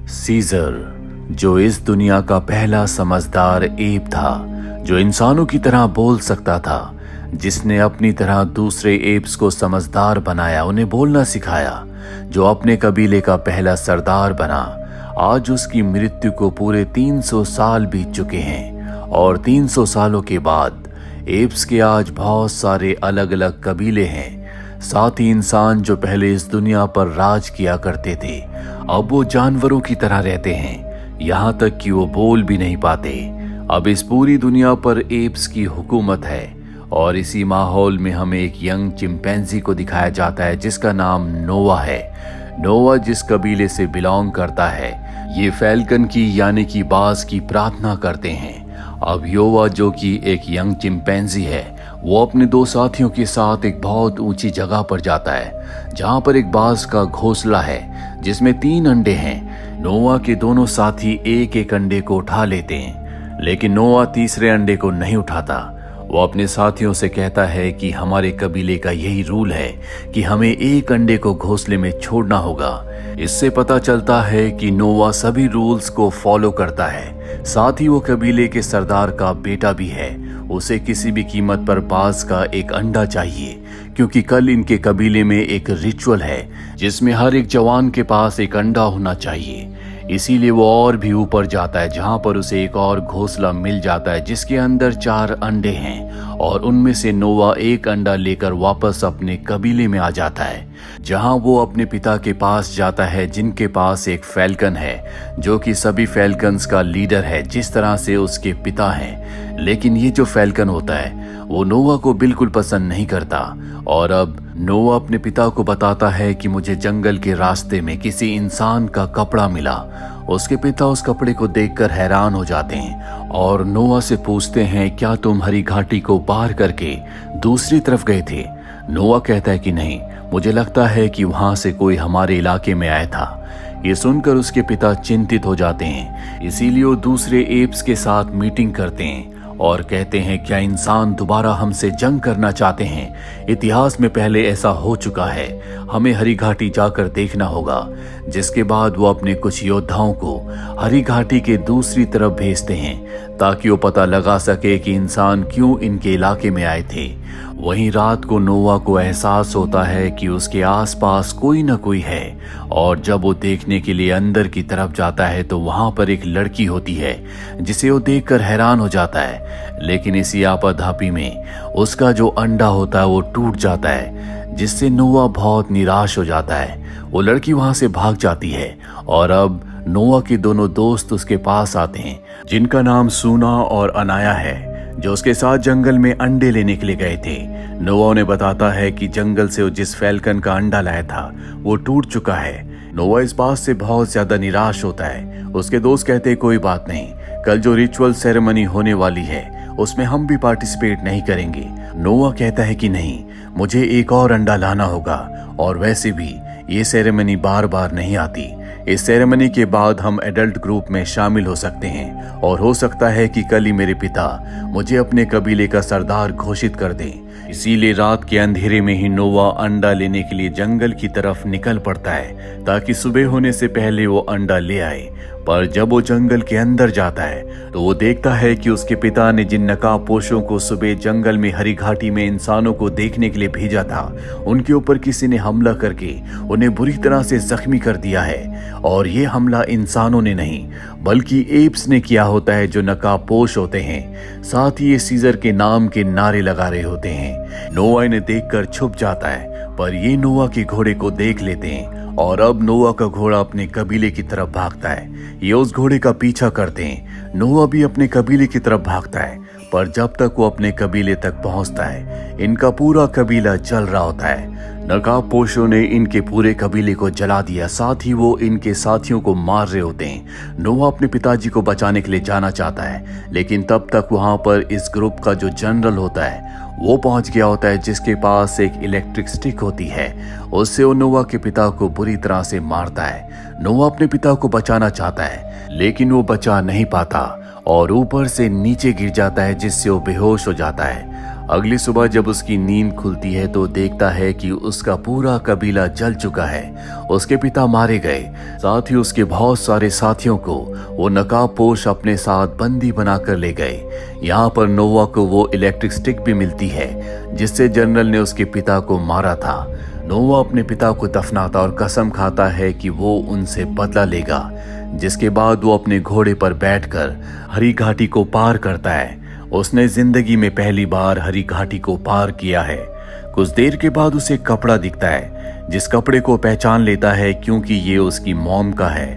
Scissor, जो इस दुनिया का पहला समझदार एप था, जो इंसानों की तरह बोल सकता था, जिसने अपनी तरह दूसरे एप्स को समझदार बनाया, उन्हें बोलना सिखाया, जो अपने कबीले का पहला सरदार बना। आज उसकी मृत्यु को पूरे 300 साल बीत चुके हैं और 300 सालों के बाद एप्स के आज बहुत सारे अलग अलग कबीले हैं। साथ ही इंसान जो पहले इस दुनिया पर राज किया करते थे, अब वो जानवरों की तरह रहते हैं, यहाँ तक कि वो बोल भी नहीं पाते। अब इस पूरी दुनिया पर एप्स की हुकूमत है और इसी माहौल में हमें एक यंग चिंपैंजी को दिखाया जाता है जिसका नाम नोवा है। नोवा जिस कबीले से बिलोंग करता है, ये फैल्कन की यानी कि बाज की प्रार्थना करते हैं। अब योवा जो कि एक यंग चिंपैंजी है, वो अपने दो साथियों के साथ एक बहुत ऊंची जगह पर जाता है जहां पर एक बाज का घोंसला है जिसमें 3 अंडे हैं। नोवा के दोनों साथी एक एक अंडे को उठा लेते हैं, लेकिन नोवा तीसरे अंडे को नहीं उठाता। वो अपने साथियों से कहता है कि हमारे कबीले का यही रूल है कि हमें एक अंडे को घोंसले में छोड़ना होगा। इससे पता चलता है कि नोवा सभी रूल्स को फॉलो करता है। साथ ही वो कबीले के सरदार का बेटा भी है। उसे किसी भी कीमत पर बाज का एक अंडा चाहिए, क्योंकि कल इनके कबीले में एक रिचुअल है जिसमें हर एक जवान के पास एक अंडा होना चाहिए। इसीलिए वो और भी ऊपर जाता है जहां पर उसे एक और घोंसला मिल जाता है जिसके अंदर 4 अंडे हैं और उनमें से नोवा एक अंडा लेकर वापस अपने कबीले में आ जाता है, जहां वो अपने पिता के पास जाता है जिनके पास एक फैल्कन है जो कि सभी फैल्कन्स का लीडर है जिस तरह से उसके पिता हैं। लेकिन ये जो फैल्कन होता है वो नोवा को बिल्कुल पसंद नहीं करता और अब नोवा अपने पिता को बताता है कि मुझे जंगल के रास्ते में किसी इंसान का कपड़ा मिला। उसके पिता उस कपड़े को देखकर हैरान हो जाते हैं और नोवा से पूछते हैं, क्या तुम हरी घाटी को पार करके दूसरी तरफ गए थे? नोवा कहता है कि नहीं, मुझे लगता है कि वहां से कोई हमारे इलाके में आया था। ये सुनकर उसके पिता चिंतित हो जाते हैं। इसीलिए वो दूसरे एप्स के साथ मीटिंग करते हैं और कहते हैं, क्या इंसान दोबारा हमसे जंग करना चाहते हैं? इतिहास में पहले ऐसा हो चुका है, हमें हरी घाटी जाकर देखना होगा। जिसके बाद वो अपने कुछ योद्धाओं को हरी घाटी के दूसरी तरफ भेजते हैं ताकि वो पता लगा सके कि इंसान क्यों इनके इलाके में आए थे। वहीं रात को नोवा को एहसास होता है कि उसके आसपास कोई न कोई है और जब वो देखने के लिए अंदर की तरफ जाता है तो वहां पर एक लड़की होती है जिसे वो देखकर हैरान हो जाता है। लेकिन इसी आपाधापी में उसका जो अंडा होता है वो टूट जाता है, जिससे नोवा बहुत निराश हो जाता है। वो लड़की वहां से भाग जाती है और अब नोवा के दोनों दोस्त उसके पास आते हैं जिनका नाम सूना और अनाया है, जो उसके साथ जंगल में अंडे लेने के लिए गए थे। नोवा उन्हें बताता है कि जंगल से वो जिस फैल्कन का अंडा लाया था वो टूट चुका है। नोवा इस बात से बहुत ज्यादा निराश होता है। उसके दोस्त कहते हैं, कोई बात नहीं, कल जो रिचुअल सेरेमनी होने वाली है उसमें हम भी पार्टिसिपेट नहीं करेंगे। नोवा कहता है कि नहीं, मुझे एक और अंडा लाना होगा और वैसे भी ये सेरेमनी बार बार नहीं आती। इस सेरेमनी के बाद हम एडल्ट ग्रुप में शामिल हो सकते हैं और हो सकता है कि कल ही मेरे पिता मुझे अपने कबीले का सरदार घोषित कर दें। इसीलिए रात के अंधेरे में ही नोवा अंडा लेने के लिए जंगल की तरफ निकल पड़ता है ताकि सुबह होने से पहले वो अंडा ले आए। पर जब वो जंगल के अंदर जाता है तो वो देखता है कि उसके पिता ने जिन नकाबपोशों को सुबह जंगल में हरी घाटी में इंसानों को देखने के लिए भेजा था, उनके ऊपर किसी ने हमला करके उन्हें बुरी तरह से जख्मी कर दिया है। और ये हमला इंसानों ने नहीं बल्कि एप्स ने किया होता है जो नकाबपोश होते हैं। साथ ही ये सीजर के नाम के नारे लगा रहे होते हैं। नोवा इन्हें देखकर छुप जाता है, पर ये नोवा के घोड़े को देख लेते हैं और अब नोवा का घोड़ा अपने कबीले की तरफ भागता है। ये उस घोड़े का पीछा करते हैं। नोवा भी अपने कबीले की तरफ भागता है, पर जब तक वो अपने कबीले तक पहुंचता है इनका पूरा कबीला जल रहा होता है। नकाबपोशों ने इनके पूरे कबीले को जला दिया, साथ ही वो इनके साथियों को मार रहे होते हैं। नोवा अपने पिताजी को बचाने के लिए जाना चाहता है, लेकिन तब तक वहां पर इस ग्रुप का जो जनरल होता है वो पहुंच गया होता है जिसके पास एक इलेक्ट्रिक स्टिक होती है। उससे वो नोवा के पिता को बुरी तरह से मारता है। नोवा अपने पिता को बचाना चाहता है लेकिन वो बचा नहीं पाता और ऊपर से नीचे गिर जाता है जिससे वो बेहोश हो जाता है। अगली सुबह जब उसकी नींद खुलती है तो देखता है कि उसका पूरा कबीला जल चुका है। उसके पिता मारे गए, साथ ही उसके बहुत सारे साथियों को वो नकाबपोश अपने साथ बंदी बनाकर ले गए। यहाँ पर नोवा को वो इलेक्ट्रिक स्टिक भी मिलती है जिससे जनरल ने उसके पिता को मारा था। नोवा अपने पिता को दफनाता और कसम खाता है कि वो उनसे बदला लेगा, जिसके बाद वो अपने घोड़े पर बैठकर हरी घाटी को पार करता है। उसने जिंदगी में पहली बार हरी घाटी को पार किया है। कुछ देर के बाद उसे कपड़ा दिखता है, जिस कपड़े को पहचान लेता है क्योंकि ये उसकी मॉम का है।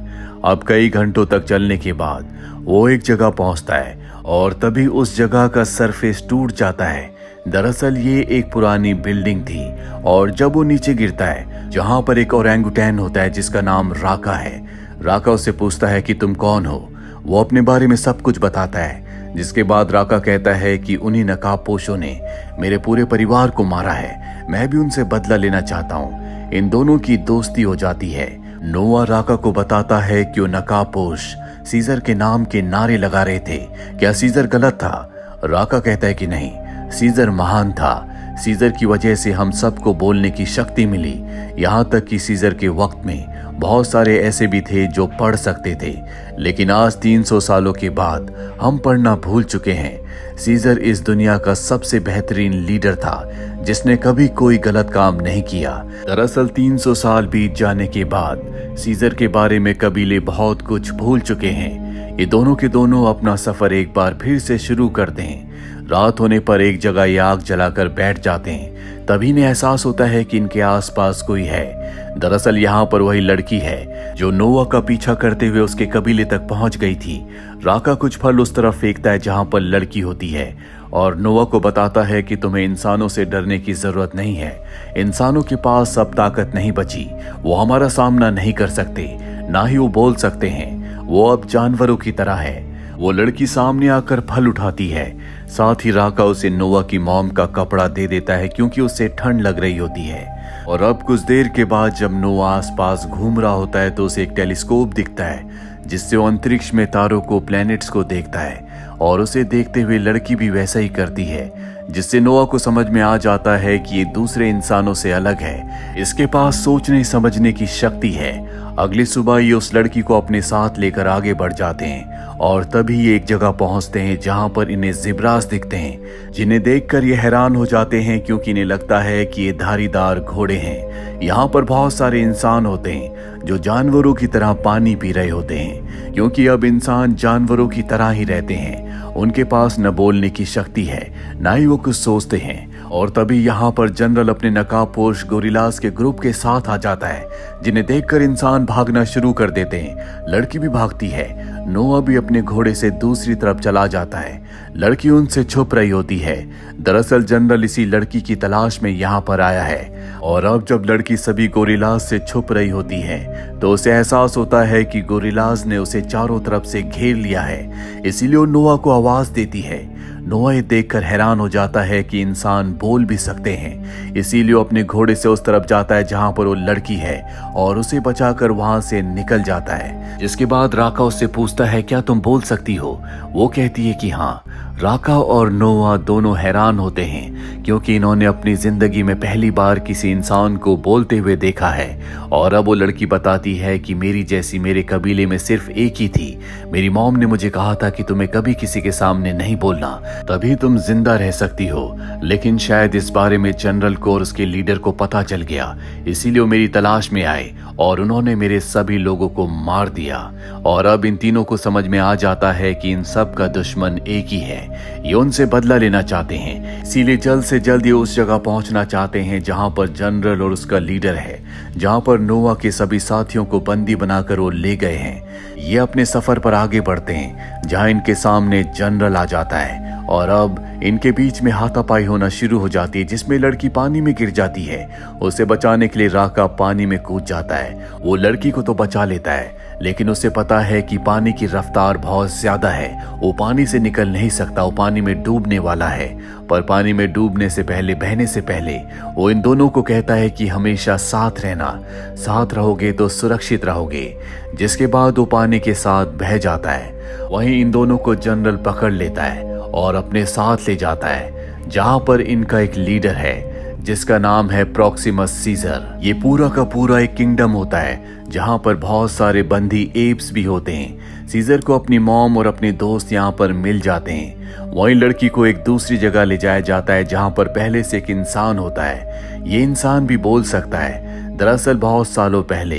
अब कई घंटों तक चलने के बाद वो एक जगह पहुंचता है और तभी उस जगह का सरफेस टूट जाता है। दरअसल ये एक पुरानी बिल्डिंग थी और जब वो नीचे गिरता है जहां पर एक ओरंगुटैन होता है जिसका नाम राका है। राका उससे पूछता है कि तुम कौन हो। वो अपने बारे में सब कुछ बताता है, जिसके बाद राका कहता है कि उन्हीं नकाबपोशों ने मेरे पूरे परिवार को मारा है, मैं भी उनसे बदला लेना चाहता हूँ। इन दोनों की दोस्ती हो जाती है। नोवा राका को बताता है कि वो नकाबपोश सीजर के नाम के नारे लगा रहे थे। क्या सीजर गलत था? राका कहता है कि नहीं, सीजर महान था। सीजर की वजह से हम सबको बोलने की शक्ति मिली। यहाँ तक कि सीजर के वक्त में बहुत सारे ऐसे भी थे जो पढ़ सकते थे, लेकिन आज 300 सालों के बाद हम पढ़ना भूल चुके हैं। सीजर इस दुनिया का सबसे बेहतरीन लीडर था जिसने कभी कोई गलत काम नहीं किया। दरअसल 300 साल बीत जाने के बाद सीजर के बारे में कबीले बहुत कुछ भूल चुके हैं। ये दोनों के दोनों अपना सफर एक बार फिर से शुरू करते हैं। रात होने पर एक जगह ये आग जलाकर बैठ जाते हैं। तभी इन्हें एहसास होता है कि इनके आसपास कोई है। दरअसल यहाँ पर वही लड़की है जो नोवा का पीछा करते हुए उसके कबीले तक पहुंच गई थी। राका कुछ फल उस तरफ फेंकता है जहां पर लड़की होती है और नोवा को बताता है कि तुम्हें इंसानों से डरने की जरूरत नहीं है। इंसानों के पास अब ताकत नहीं बची, वो हमारा सामना नहीं कर सकते, ना ही वो बोल सकते हैं। वो अब जानवरों की तरह है। वो लड़की सामने आकर फल उठाती है। साथ ही राका उसे नोवा की मॉम का कपड़ा दे देता है क्योंकि उसे ठंड लग रही होती है। और अब कुछ देर के बाद जब नोवा आसपास घूम रहा होता है तो उसे एक टेलीस्कोप दिखता है जिससे वो अंतरिक्ष में तारों को, प्लैनेट्स को देखता है। और उसे देखते हुए लड़की भी वैसा ही करती है, जिससे नोवा को समझ में आ जाता है कि ये दूसरे इंसानों से अलग है। इसके पास सोचने समझने की शक्ति है। अगली सुबह ये उस लड़की को अपने साथ लेकर आगे बढ़ जाते हैं और तभी ये एक जगह पहुंचते हैं जहां पर इन्हें ज़ेब्रास दिखते हैं, जिन्हें देखकर ये हैरान हो जाते हैं क्योंकि इन्हें लगता है कि ये धारीदार घोड़े हैं। यहाँ पर बहुत सारे इंसान होते हैं जो जानवरों की तरह पानी पी रहे होते हैं, क्योंकि अब इंसान जानवरों की तरह ही रहते हैं। उनके पास न बोलने की शक्ति है, ना ही वो कुछ सोचते हैं। और तभी यहाँ पर जनरल अपने नकाबपोश गोरिल्लास के ग्रुप के साथ आ जाता है, जिन्हें देखकर इंसान भागना शुरू कर देते हैं। लड़की भी भागती है। नोवा भी अपने घोड़े से दूसरी तरफ चला जाता है। लड़की उनसे छुप रही होती है। दरअसल जनरल इसी लड़की की तलाश में यहाँ पर आया है। और अब जब लड़की सभी गोरिल्लास से छुप रही होती है तो उसे एहसास होता है कि गोरिल्लास ने उसे चारों तरफ से घेर लिया है, इसीलिए वो नोवा को आवाज देती है। नोवा ये देखकर हैरान हो जाता है कि इंसान बोल भी सकते हैं, इसीलिए वो अपने घोड़े से उस तरफ जाता है जहां पर वो लड़की है और उसे बचाकर वहां से निकल जाता है। जिसके बाद राका उससे पूछता है, क्या तुम बोल सकती हो? वो कहती है कि हाँ। राका और नोवा दोनों हैरान होते हैं क्योंकि इन्होंने अपनी जिंदगी में पहली बार किसी इंसान को बोलते हुए देखा है। और अब वो लड़की बताती है कि मेरी जैसी मेरे कबीले में सिर्फ एक ही थी। मेरी मॉम ने मुझे कहा था कि तुम्हें कभी किसी के सामने नहीं बोलना, तभी तुम जिंदा रह सकती हो। लेकिन शायद इस बारे में जनरल को और उसके लीडर को पता चल गया, इसीलिए वो मेरी तलाश में आए और उन्होंने मेरे सभी लोगों को मार दिया। और अब इन तीनों को समझ में आ जाता है कि इन सब का दुश्मन एक ही है। ये उनसे बदला लेना चाहते हैं, इसीलिए जल्द से जल्द ये उस जगह पहुंचना चाहते हैं जहां पर जनरल और उसका लीडर है, जहां पर नोवा के सभी साथियों को बंदी बनाकर वो ले गए हैं। ये अपने सफर पर आगे बढ़ते हैं जहां इनके सामने जनरल आ जाता है और अब इनके बीच में हाथापाई होना शुरू हो जाती है, जिसमें लड़की पानी में गिर जाती है। उसे बचाने के लिए राका पानी में कूद जाता है। वो लड़की को तो बचा लेता है, लेकिन उसे पता है कि पानी की रफ्तार बहुत ज्यादा है, वो पानी से निकल नहीं सकता, वो पानी में डूबने वाला है। पर पानी में डूबने से पहले, बहने से पहले वो इन दोनों को कहता है कि हमेशा साथ रहना, साथ रहोगे तो सुरक्षित रहोगे। जिसके बाद वो पानी के साथ बह जाता है। वहीं इन दोनों को जनरल पकड़ लेता है और अपने साथ ले जाता है। जहां पर इनका एक लीडर है जिसका नाम है प्रॉक्सिमस सीजर। ये पूरा का पूरा एक किंगडम होता है जहां पर बहुत सारे बंदी एप्स भी होते हैं। सीजर को अपनी मॉम और अपने दोस्त यहाँ पर मिल जाते हैं। वहीं लड़की को एक दूसरी जगह ले जाया जाता है जहां पर पहले से एक इंसान होता है। ये इंसान भी बोल सकता है। दरअसल बहुत सालों पहले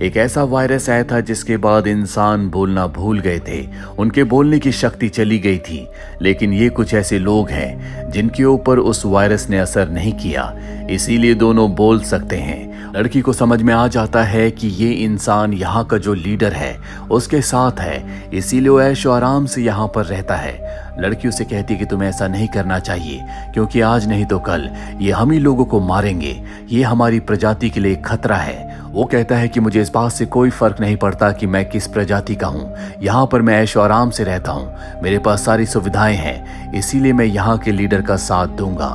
एक ऐसा वायरस आया था जिसके बाद इंसान बोलना भूल गए थे, उनके बोलने की शक्ति चली गई थी। लेकिन ये कुछ ऐसे लोग हैं जिनके ऊपर उस वायरस ने असर नहीं किया, इसीलिए दोनों बोल सकते हैं। लड़की को समझ में आ जाता है कि ये इंसान यहाँ का जो लीडर है उसके साथ है, इसीलिए वो ऐशो आराम से यहाँ पर रहता है। लड़की उसे कहती है कि तुम्हें ऐसा नहीं करना चाहिए, क्योंकि आज नहीं तो कल ये हम ही लोगों को मारेंगे, ये हमारी प्रजाति के लिए खतरा है। वो कहता है कि मुझे इस बात से कोई फर्क नहीं पड़ता कि मैं किस प्रजाति का हूँ, यहाँ पर मैं ऐशो आराम से रहता हूँ, मेरे पास सारी सुविधाएं हैं, इसीलिए मैं यहाँ के लीडर का साथ दूंगा।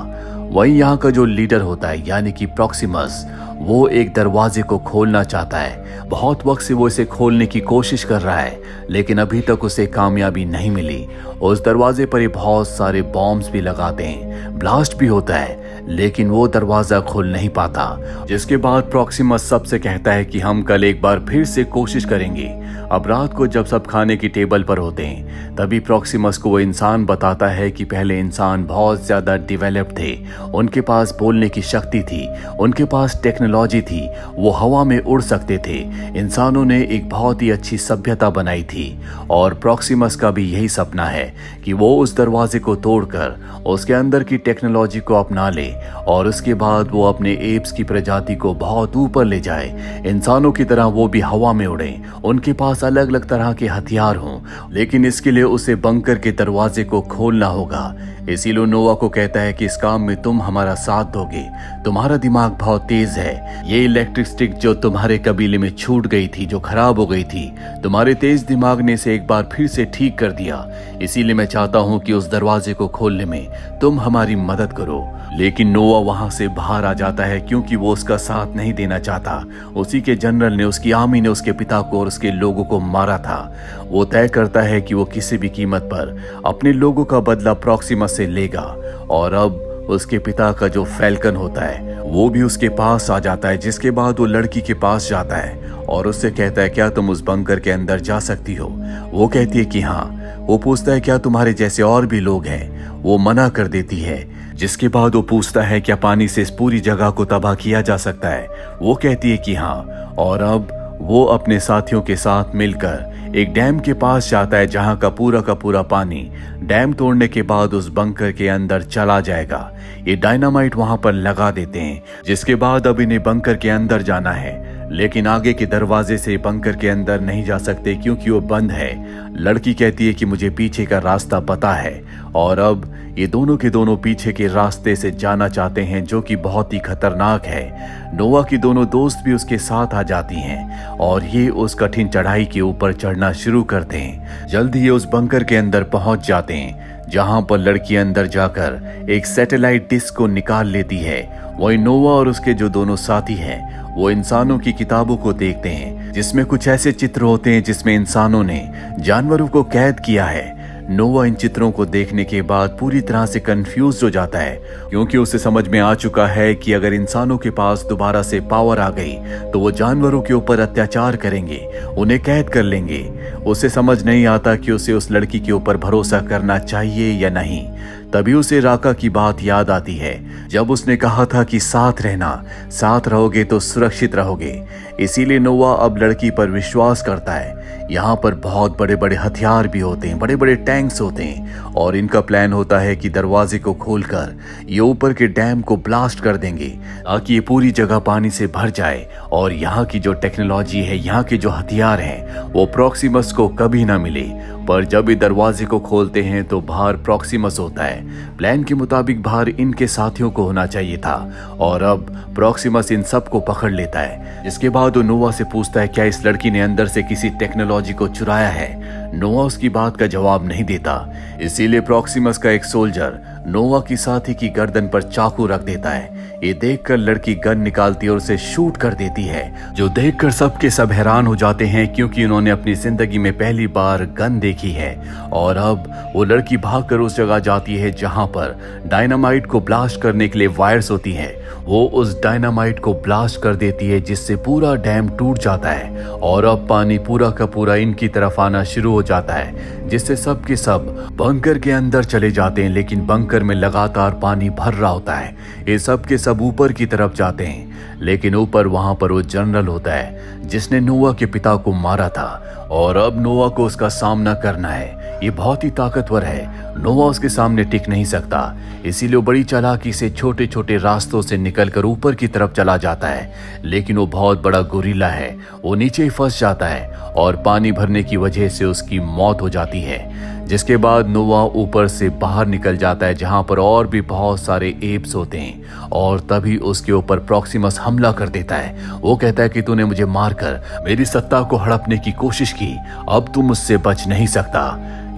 वहीं यहाँ का जो लीडर होता है यानी कि प्रॉक्सिमस, वो एक दरवाजे को खोलना चाहता है। बहुत वक्त से वो इसे खोलने की कोशिश कर रहा है, लेकिन अभी तक उसे कामयाबी नहीं मिली। उस दरवाजे पर ये बहुत सारे बॉम्ब्स भी लगाते हैं, ब्लास्ट भी होता है, लेकिन वो दरवाजा खुल नहीं पाता। जिसके बाद प्रॉक्सिमस सबसे कहता है कि हम कल एक बार फिर से कोशिश करेंगे। अब रात को जब सब खाने की टेबल पर होते हैं, तभी प्रॉक्सिमस को वो इंसान बताता है कि पहले इंसान बहुत ज्यादा डेवलप थे, उनके पास बोलने की शक्ति थी, उनके पास टेक्नोलॉजी थी, वो हवा में उड़ सकते थे। इंसानों ने एक बहुत ही अच्छी सभ्यता बनाई थी और प्रॉक्सिमस का भी यही सपना है कि वो उस दरवाजे को तोड़कर उसके अंदर की टेक्नोलॉजी को अपना ले और उसके बाद वो अपने एप्स की प्रजाति को बहुत ऊपर ले जाए। इंसानों की तरह वो भी हवा में उड़े, उनके पास अलग अलग तरह के हथियार हों, लेकिन इसके लिए उसे बंकर के दरवाजे को खोलना होगा। इसीलिए नोवा को कहता है कि इस काम में तुम हमारा साथ दोगे, तुम्हारा दिमाग बहुत तेज है, ये इलेक्ट्रिक स्टिक जो तुम्हारे कबीले में छूट गई थी, जो खराब हो गई थी, तुम्हारे तेज दिमाग ने इसे एक बार फिर से ठीक कर दिया। इसीलिए मैं चाहता हूँ कि उस दरवाजे को खोलने में तुम हमारी मदद करो। लेकिन नोवा वहां से बाहर आ जाता है क्योंकि वो उसका साथ नहीं देना चाहता। उसी के जनरल ने, उसकी आर्मी ने उसके पिता को और उसके लोगों को मारा था। वो तय करता है कि वो किसी भी कीमत पर अपने लोगों का बदला प्रॉक्सिमस से लेगा। और अब उसके पिता का जो फैल्कन होता है वो भी उसके पास आ जाता है, जिसके बाद वो लड़की के पास जाता है और उससे कहता है क्या तुम उस बंकर के अंदर जा सकती हो। वो कहती है कि हाँ। वो पूछता है क्या तुम्हारे जैसे और भी लोग हैं। वो मना कर देती है, जिसके बाद वो पूछता है क्या पानी से इस पूरी जगह को तबाह किया जा सकता है। वो कहती है कि हाँ। और अब वो अपने साथियों के साथ मिलकर एक डैम के पास जाता है जहां का पूरा पानी डैम तोड़ने के बाद उस बंकर के अंदर चला जाएगा। ये डायनामाइट वहां पर लगा देते हैं, जिसके बाद अब इन्हें बंकर के अंदर जाना है, लेकिन आगे के दरवाजे से बंकर के अंदर नहीं जा सकते क्योंकि वो बंद है। लड़की कहती है कि मुझे पीछे का रास्ता पता है और अब ये दोनों के दोनों पीछे के रास्ते से जाना चाहते हैं जो कि बहुत ही खतरनाक है। नोवा की दोनों दोस्त भी उसके साथ आ जाती हैं और ये उस कठिन चढ़ाई के ऊपर चढ़ना शुरू करते हैं। जल्द ही ये उस बंकर के अंदर पहुंच जाते हैं जहां पर लड़की अंदर जाकर एक सैटेलाइट डिस्क को निकाल लेती है। वही नोवा और उसके जो दोनों साथी हैं वो इंसानों की किताबों को देखते हैं जिसमें कुछ ऐसे चित्र होते हैं जिसमें इंसानों ने जानवरों को कैद किया है। नोवा इन चित्रों को देखने के बाद पूरी तरह से कंफ्यूज हो जाता है क्योंकि उसे समझ में आ चुका है कि अगर इंसानों के पास दोबारा से पावर आ गई तो वो जानवरों के ऊपर अत्याचार करेंगे, उन्हें कैद कर लेंगे। उसे समझ नहीं आता कि उसे उस लड़की के ऊपर भरोसा करना चाहिए या नहीं। तभी उसे राका की बात याद आती है, जब उसने कहा था कि साथ रहना, साथ रहोगे तो सुरक्षित रहोगे। इसीलिए नोवा अब लड़की पर विश्वास करता है। यहाँ पर बहुत बड़े बड़े हथियार भी होते हैं, बड़े बड़े टैंक्स होते हैं और इनका प्लान होता है कि दरवाजे को खोलकर ये ऊपर के डैम को ब्लास्ट कर देंगे ताकि ये पूरी जगह पानी से भर जाए और यहाँ की जो टेक्नोलॉजी है, यहाँ के जो हथियार हैं वो प्रॉक्सिमस को कभी ना मिले। पर जब ये दरवाजे को खोलते हैं तो बाहर प्रॉक्सिमस होता है। प्लान के मुताबिक बाहर इनके साथियों को होना चाहिए था और अब प्रॉक्सिमस इन सब को पकड़ लेता है। इसके बाद वो नोवा से पूछता है क्या इस लड़की ने अंदर से किसी टेक्नोलॉजी को चुराया है। नोवा उसकी बात का जवाब नहीं देता। इसीलिए प्रॉक्सिमस का एक सोल्जर नोवा की साथी की गर्दन पर चाकू रख देता है। ये देखकर लड़की गन निकालती है और उसे शूट कर देती है, जो देखकर सबके सब हैरान हो जाते हैं क्योंकि उन्होंने अपनी जिंदगी में पहली बार गन देखी है। और अब वो लड़की भागकर उस जगह जाती है जहां पर डायनामाइट को ब्लास्ट करने के लिए वायर्स होती है। वो उस डायनामाइट को ब्लास्ट कर देती है जिससे पूरा डैम टूट जाता है और अब पानी पूरा का पूरा इनकी तरफ आना शुरू हो जाता है, जिससे सब के सब बंकर के अंदर चले जाते हैं। लेकिन बंकर में लगातार पानी भर रहा होता है। ये सब के सब ऊपर की तरफ जाते हैं, लेकिन ऊपर वहां पर वो जनरल होता है जिसने नोआ के पिता को मारा था और अब नोआ को उसका सामना करना है। ये बहुत ही ताकतवर है, नोआ उसके सामने टिक नहीं सकता, इसीलिए वो बड़ी चालाकी से छोटे छोटे रास्तों से निकलकर ऊपर की तरफ चला जाता है। लेकिन वो बहुत बड़ा गोरिल्ला है, वो नीचे ही फंस जाता है और पानी भरने की वजह से उसकी मौत हो जाती है। जिसके बाद नोआ ऊपर से बाहर निकल जाता है जहां पर और भी बहुत सारे एप्स होते हैं और तभी उसके ऊपर प्रॉक्सिमस हमला कर देता है। वो कहता है कि तूने मुझे मारकर मेरी सत्ता को हड़पने की कोशिश की, अब तू मुझसे बच नहीं सकता।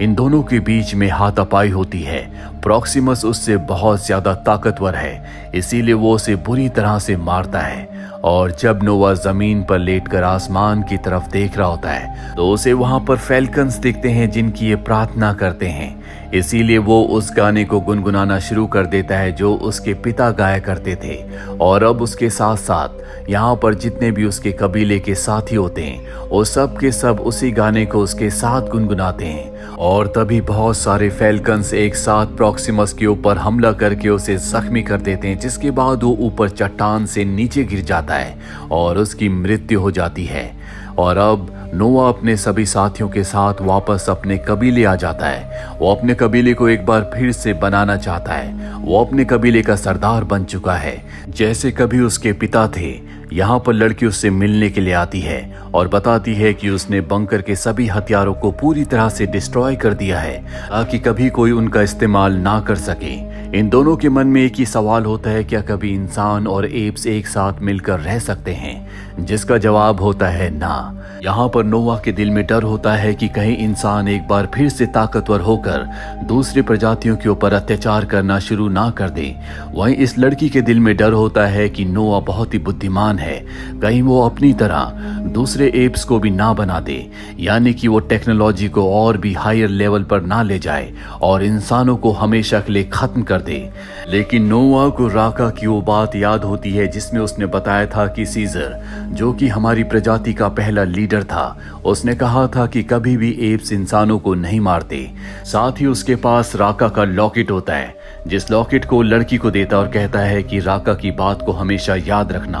इन दोनों के बीच में हाथापाई होती है। प्रॉक्सिमस उससे बहुत ज्यादा ताकतवर है, इसीलिए वो उसे बुरी तरह से मारता है। और जब नोआ जमीन पर लेटकर आसमान की तरफ देख रहा होता है तो उसे वहां पर फैल्कन्स दिखते हैं जिनकी ये प्रार्थना करते हैं। इसीलिए वो उस गाने को गुनगुनाना शुरू कर देता है जो उसके पिता गाया करते थे। और अब उसके साथ साथ यहाँ पर जितने भी उसके कबीले के साथी होते हैं वो सब के सब उसी गाने को उसके साथ गुनगुनाते हैं। और तभी बहुत सारे फैल्कन्स एक साथ प्रॉक्सिमस के ऊपर हमला करके उसे जख्मी कर देते हैं, जिसके बाद वो ऊपर चट्टान से नीचे गिर जाता है और उसकी मृत्यु हो जाती है। और अब नोआ अपने सभी साथियों के साथ वापस अपने कबीले आ जाता है। वो अपने कबीले को एक बार फिर से बनाना चाहता है। वो अपने कबीले का सरदार बन चुका है जैसे कभी उसके पिता थे। यहाँ पर लड़की उससे मिलने के लिए आती है और बताती है कि उसने बंकर के सभी हथियारों को पूरी तरह से डिस्ट्रॉय कर दिया है ताकि कभी कोई उनका इस्तेमाल ना कर सके। इन दोनों के मन में एक ही सवाल होता है, क्या कभी इंसान और एप्स एक साथ मिलकर रह सकते हैं? जिसका जवाब होता है ना। यहाँ पर नोआ के दिल में डर होता है कि कहीं इंसान एक बार फिर से ताकतवर होकर दूसरी प्रजातियों के ऊपर अत्याचार करना शुरू ना कर दे। वहीं इस लड़की के दिल में डर होता है कि नोआ बहुत ही बुद्धिमान है, कहीं वो अपनी तरह दूसरे एप्स को भी ना बना दे, यानी कि वो टेक्नोलॉजी को और भी हायर लेवल पर ना ले जाए और इंसानों को हमेशा के लिए खत्म कर दे। लेकिन नोआ को राका की वो बात याद होती है जिसमें उसने बताया था कि सीजर, जो कि हमारी प्रजाति का पहला लीडर था, उसने कहा था कि कभी भी एप्स इंसानों को नहीं मारते। साथ ही उसके पास राका का लॉकेट होता है, जिस लॉकेट को लड़की को देता और कहता है कि राका की बात को हमेशा याद रखना,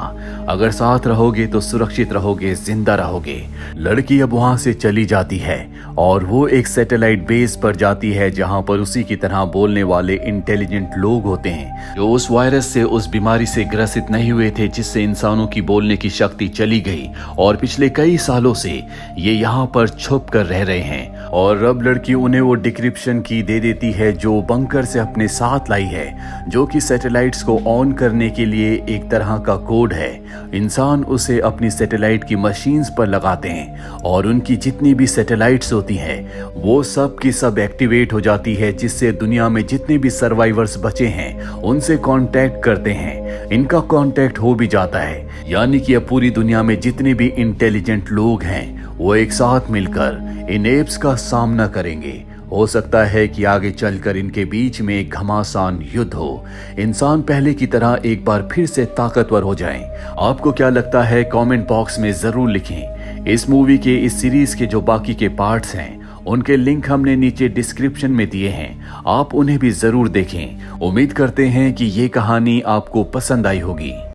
अगर साथ रहोगे तो सुरक्षित रहोगे, जिंदा रहोगे। लड़की अब वहां से चली जाती है और वो एक सैटेलाइट बेस पर जाती है जहां पर उसी की तरह बोलने वाले इंटेलिजेंट लोग होते हैं जो उस वायरस से, उस बीमारी से ग्रसित नहीं हुए थे जिससे इंसानों की बोलने की शक्ति चली गई और पिछले कई सालों से ये यहाँ पर छुप कर रह रहे हैं। और अब लड़की उन्हें वो डिक्रिप्शन की दे देती है जो बंकर से अपने साथ लाई है, जो कि सैटेलाइट्स को ऑन करने के लिए एक तरह का कोड है। इंसान उसे अपनी सैटेलाइट की मशीन्स पर लगाते हैं और उनकी जितनी भी सैटेलाइट्स होती हैं वो सब की सब एक्टिवेट हो जाती है, जिससे दुनिया में जितने भी सर्वाइवर्स बचे हैं उनसे कांटेक्ट करते हैं। इनका कांटेक्ट हो भी जाता है, यानी कि अब पूरी दुनिया में जितने भी इंटेलिजेंट लोग हैं वो एक साथ मिलकर इन एप्स का सामना करेंगे। हो सकता है कि आगे चलकर इनके बीच में एक घमासान युद्ध हो, इंसान पहले की तरह एक बार फिर से ताकतवर हो जाएं। आपको क्या लगता है? कमेंट बॉक्स में जरूर लिखें। इस मूवी के, इस सीरीज के जो बाकी के पार्ट्स हैं उनके लिंक हमने नीचे डिस्क्रिप्शन में दिए हैं, आप उन्हें भी जरूर देखें। उम्मीद करते हैं कि ये कहानी आपको पसंद आई होगी।